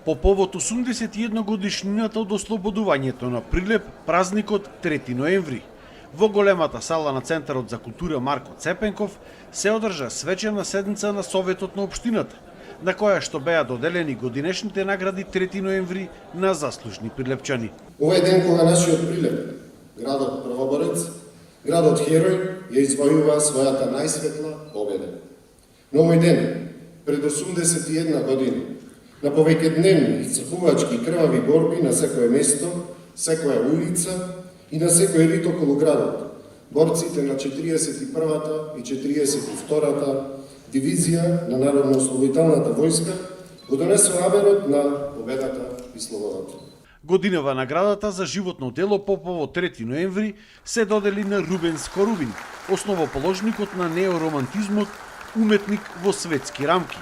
По повод 81 годишнината од ослободувањето на Прилеп, празникот 3 ноември, во големата сала на Центарот за култура Марко Цепенков се одржа свечена седница на Советот на општината, на која што беа доделени годинешните награди 3 ноември на заслужни прилепчани. Овој ден кога нашиот Прилеп, градот правоборец, градот херој, ја извојува својата најсветла победа. Но овој ден, пред 81 години, на повеќедневни, исцрпувачки крвави борби на секое место, секоја улица и на секој рит околу градот, борците на 41-та и 42-та дивизија на Народно-ослободителната војска го донесоа аберот на победата и слободата. Годинава наградата за животно дело по повод 3 ноември се додели на Рубен Скорубин, основоположникот на неоромантизмот, уметник во светски рамки,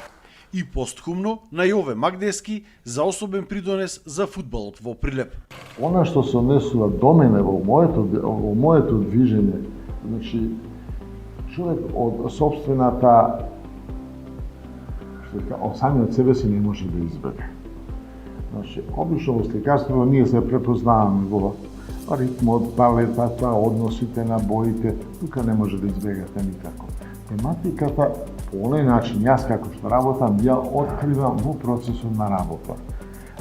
и постхумно на Јове Магдески за особен придонес за фудбалот во Прилеп. Она што се однесува до мене во моето движење, значи човек од сопствената, од самиот себе си не може да избеге. Значи, обично во сликарството ние се препознаваме во ритмот, палетата, односите на боите, тука не може да избегате никако. Тематиката, по оној начин, јас како што работам, ја откривам во процесот на работа.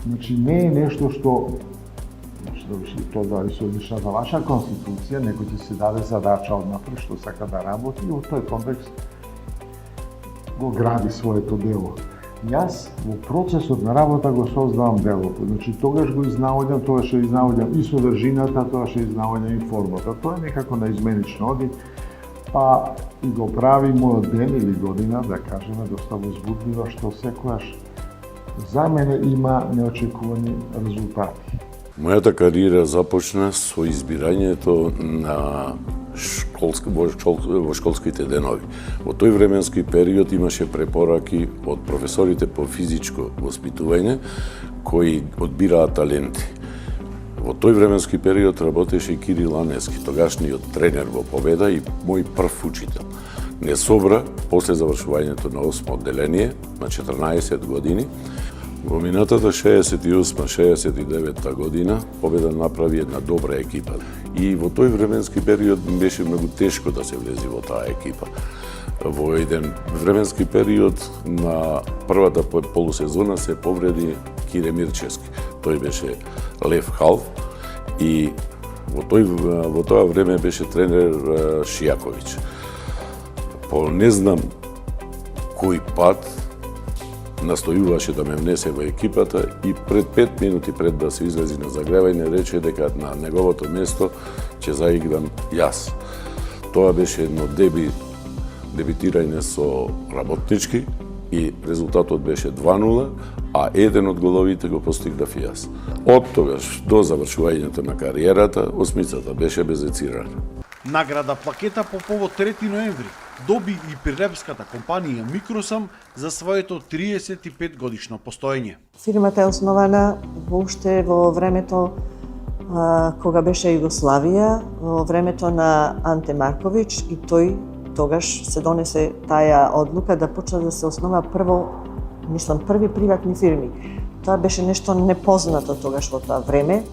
Значи, не е нешто што тоа зависи од личната ваша конституција, некој ќе се даде задача однапред што сака да работи и во тој контекст го гради своето дело. Јас во процесот на работа го создавам делото. Значи, тогаш го изнаоѓам, тогаш ја изнаоѓам и содржината, тогаш ја изнаоѓам и формата. Тоа е некако наизменично оди, па и го прави мојот ден или година, да кажеме, доста возбудлива, што секојаш за мене има неочекувани резултати. Мојата кариера започна со избирањето на во школските денови. Во тој временски период имаше препораки од професорите по физичко воспитување кои одбираа таленти. Во тој временски период работеше и Кирил Анески, тогашниот тренер во Победа и мој прв учител. Не собра после завршувањето на 8 одделение на 14 години. Во минатата 68-69 година Победа направи една добра екипа. И во тој временски период беше многу тешко да се влезе во таа екипа. Во еден временски период на првата полусезона се повреди Кире Мирчевски. Тој беше Лев Халф и во тоа време беше тренер Шијаковиќ. По не знам кој пат настојуваше да ме внесе во екипата и пред 5 минути пред да се излези на загревање рече дека на неговото место ќе заиграм јас. Тоа беше едно дебитирање со работнички и резултатот беше 2-0, а еден од головите го постигнав јас. Од тогаш до завршувањето на кариерата, осмицата беше безецирана. Награда плакета по повод 3 ноември доби и прилепската компанија Микросам за своето 35 годишно постоење. Фирмата е основана уште во времето кога беше Југославија, во времето на Анте Марковиќ, и тој тогаш се донесе таа одлука да почне да се основа први приватни фирми. Тоа беше нешто непознато тогаш во тоа време.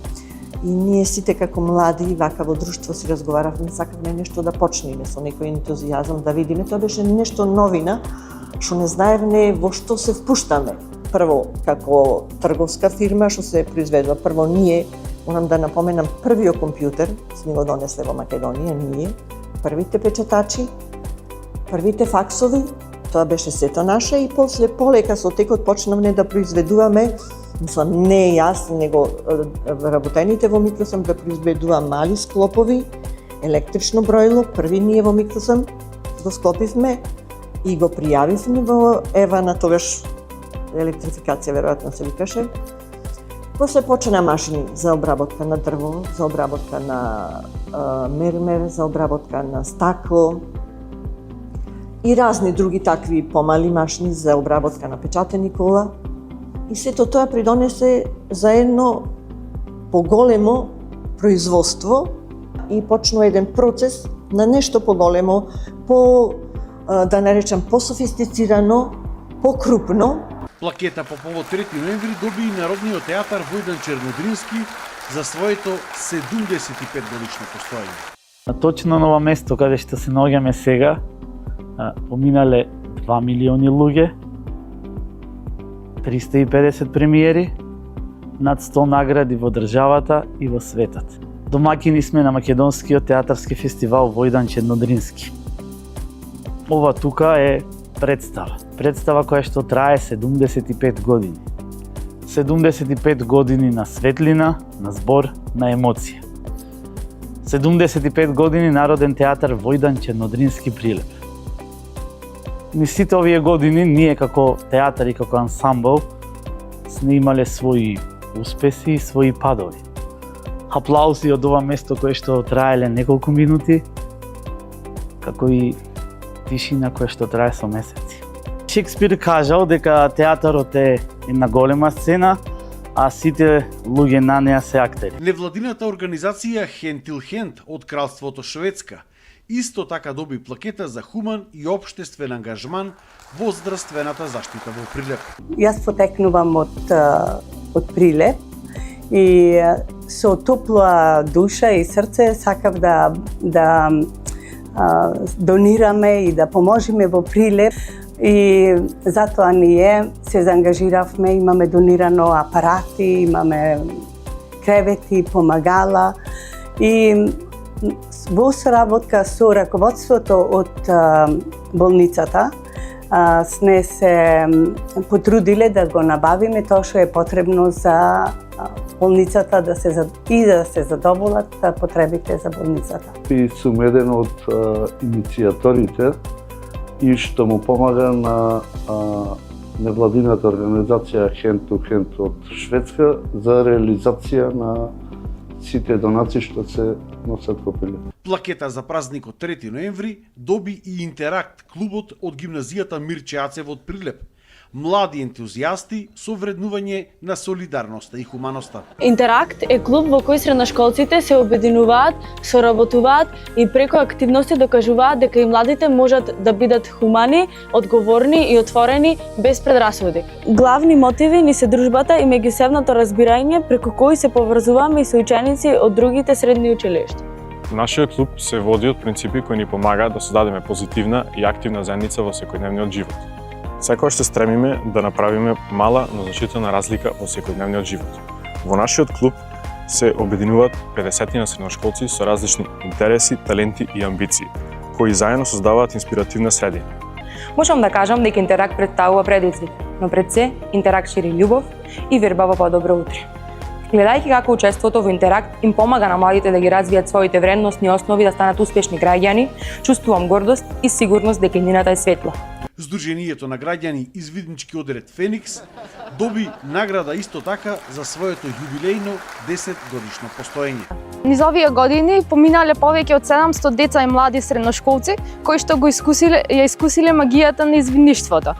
И ние сите како млади, вака во друштво си разговаравме, сакавме нешто да почнеме со некој ентузијазам, да видиме. Тоа беше нешто новина, што не знаевме во што се впуштаме. Прво, како трговска фирма, што се произведува. Прво, ние, морам да напоменам, првиот компјутер, сме го донесле во Македонија, ние, првите печатачи, првите факсови, тоа беше сето наше, и после полека со текот почнавме да произведуваме, не јас, него работените во Микросам да произведува мали склопови, електрично бројло, први ние во Микросам го склопивме и го пријавивме во Евана, тогаш електрификација веројатно се викаше. После почна машини за обработка на дрво, за обработка на мермер, за обработка на стакло и разни други такви помали машини за обработка на печатени кола. И сето тоа придонесе за едно поголемо производство и почнува еден процес на нешто поголемо, да наречам по-софистицирано, по-крупно. Плакета по повод 3 ноември доби и Народниот театар Војдан Чернодрински за своето 75 годишно постоење. Точно на ова место каде што се наоѓаме сега, поминале 2 милиони луѓе, 350 премиери, над 100 награди во државата и во светот. Домаќини сме на Македонскиот театарски фестивал Војдан Чернодрински. Ова тука е представа која што трае 75 години. 75 години на светлина, на збор, на емоција. 75 години Народен театар Војдан Чернодрински Прилеп. Низ сите овие години ние како театар и како ансамбл сме имале своји успеси и своји падови. Аплаузи од ова место кое што траеле неколку минути, како и тишина која што трае со месеци. Шекспир кажал дека театарот е една голема сцена, а сите луѓе на неа се актери. Невладината организација Хентилхент од Кралството Шведска исто така доби плакета за хуман и општествен ангажман во здравствената заштита во Прилеп. Јас потекнувам од Прилеп и со топла душа и срце сакав да донираме и да поможиме во Прилеп. И затоа ние се заангажиравме, имаме донирано апарати, имаме кревети, помагала и во соработка со раководството од болницата сме се потрудиле да го набавиме тоа што е потребно за болницата да се задоволат потребите за болницата. И сум еден од иницијаторите и што му помага на невладината организација Hand to Hand од Шведска за реализација на сите донации што се носат во Прилеп. Плакета за празникот 3 ноември доби и Интеракт, клубот од гимназијата Мирче Ацев од Прилеп. Млади ентузијасти со вреднување на солидарноста и хуманоста. Интеракт е клуб во кој средношколците се обединуваат, соработуваат и преку активности докажуваат дека и младите можат да бидат хумани, одговорни и отворени без предрасуди. Главни мотиви ни се дружбата и меѓусебното разбирање преку кои се поврзуваме и со ученици од другите средни училишта. Нашиот клуб се води од принципи кои ни помагаат да создадеме позитивна и активна заедница во секојдневниот живот. Секогаш се стремиме да направиме мала, но значителна разлика во секојдневниот живот. Во нашиот клуб се обединуваат 50 на средношколци со различни интереси, таленти и амбиции, кои заедно создаваат инспиративна средина. Можам да кажам дека Интеракт представува предизвик, но пред се Интеракт шири љубов и верба во подобро утре. Гледајќи како учеството во Интеракт им помага на младите да ги развијат своите вредностни основи да станат успешни граѓани, чувствувам гордост и сигурност дека иднината е светла. Сдруженијето на граѓани извиднички одред Феникс доби награда исто така за своето јубилејно 10 годишно постоење. Низ овие години поминале повеќе од 700 деца и млади средношколци кои што ја искусиле магијата на извидништвото.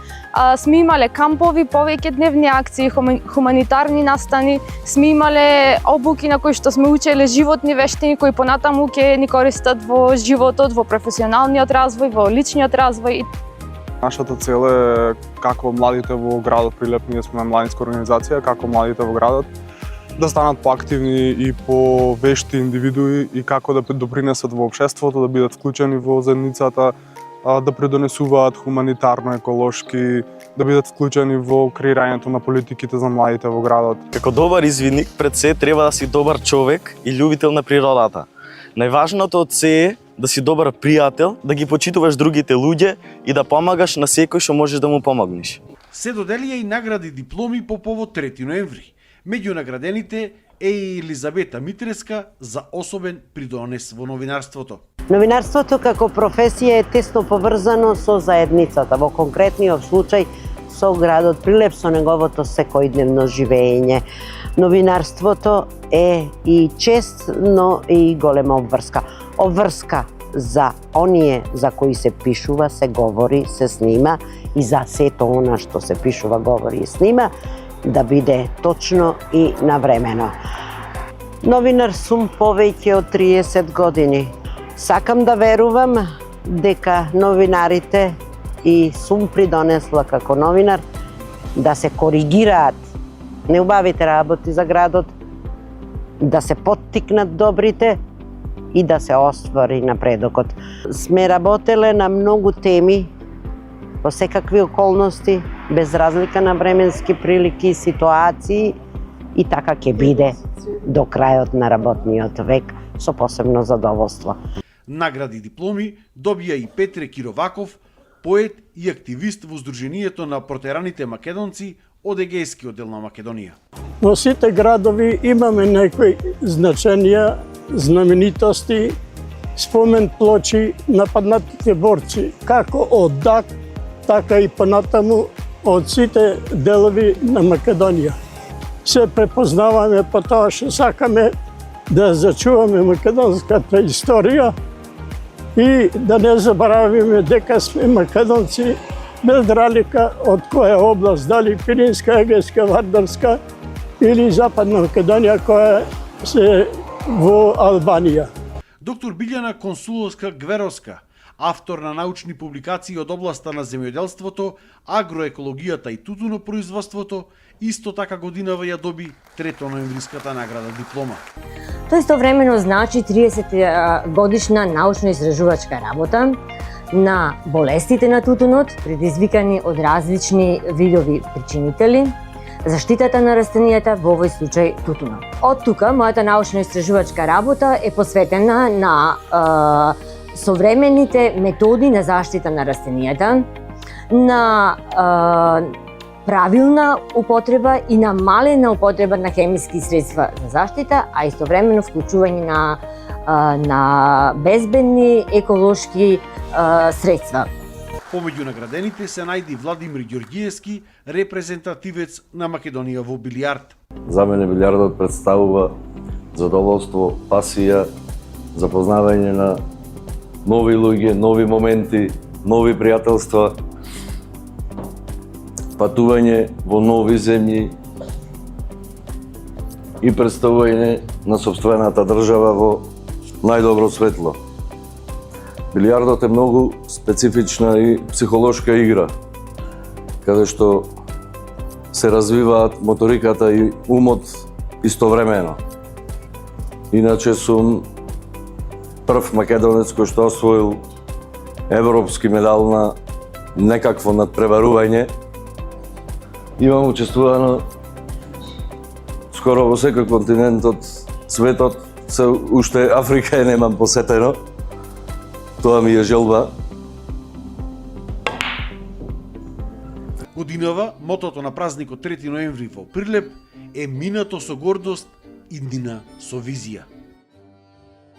Сме имале кампови, повеќе дневни акции, хуманитарни настани, сме имале обуки на кои што сме учеле животни вештини кои понатаму ќе ни користат во животот, во професионалниот развој, во личниот развој. Нашата цел е како младите во градот Прилеп, ние сме младинска организација, како младите во градот да станат поактивни и повешти индивидуи и како да допринесат во општеството, да бидат вклучени во заедницата, да придонесуваат хуманитарно, еколошки, да бидат вклучени во креирањето на политиките за младите во градот. Како добар извидник пред се треба да си добар човек и љубител на природата. Најважното од се е да си добар пријател, да ги почитуваш другите луѓе и да помагаш на секој што можеш да му помогнеш. Се доделија и награди дипломи по повод 3 ноември. Меѓу наградените е и Елизабета Митреска за особен придонес во новинарството. Новинарството како професија е тесно поврзано со заедницата, во конкретниот случај со градот Прилеп, со неговото секојдневно живење. Новинарството е и чест, но и голема обврска. Обврска за оние за кои се пишува, се говори, се снима и за сето она што се пишува, говори и снима, да биде точно и навремено. Новинар сум повеќе од 30 години. Сакам да верувам дека новинарите и сум придонесла како новинар да се коригираат неубавите работи за градот, да се поттикнат добрите и да се оствари напредокот. Сме работеле на многу теми, по секакви околности, без разлика на временски прилики и ситуации, и така ќе биде до крајот на работниот век со посебно задоволство. Награди и дипломи добија и Петре Кироваков, поет и активист во Сдруженијето на протераните македонци од Егејскиот дел на Македонија. Во сите градови имаме некои значенија, знаменитости, спомен плочи на паднатите борци, како од ДАК, така и понатаму од сите делови на Македонија. Се препознаваме по тоа што сакаме да зачуваме македонската историја и да не заборавиме дека сме македонци без разлика од која област, дали Пиринска, Егејска, Вардарска или Западна Македонија која се во Албанија. Доктор Билјана Консуловска-Гверовска, автор на научни публикации од областа на земјоделството, агроекологијата и тутунопроизводството, исто така годинава ја доби 3 ноемвриската награда диплома. Тоа истовремено значи 30 годишна научно-истражувачка работа на болестите на тутунот, предизвикани од различни видови причинители, заштитата на растенијата, во овој случај тутунот. Од тука, мојата научно-истражувачка работа е посветена на современите методи на заштита на растенијата, на правилна употреба и намалена употреба на хемиски средства за заштита, а истовремено вклучување на безбедни еколошки средства. Помеѓу наградените се најди Владимир Ѓорѓиевски, репрезентативец на Македонија во билијард. За мене билијардот представува задоволство, пасија, запознавање на нови луѓе, нови моменти, нови пријателства, патување во нови земји и представување на сопствената држава во најдобро светло. Билијардот е многу специфична и психолошка игра, каде што се развиваат моториката и умот истовремено. Иначе сум прв македонец кој што освоил европски медал на некакво надпреварување. Имам учествувано скоро во секој континент од светот, се уште Африка е немам посетено. Тоа ми е желба. Годинава, мотото на празникот 3 ноември во Прилеп е минато со гордост, иднина со визија.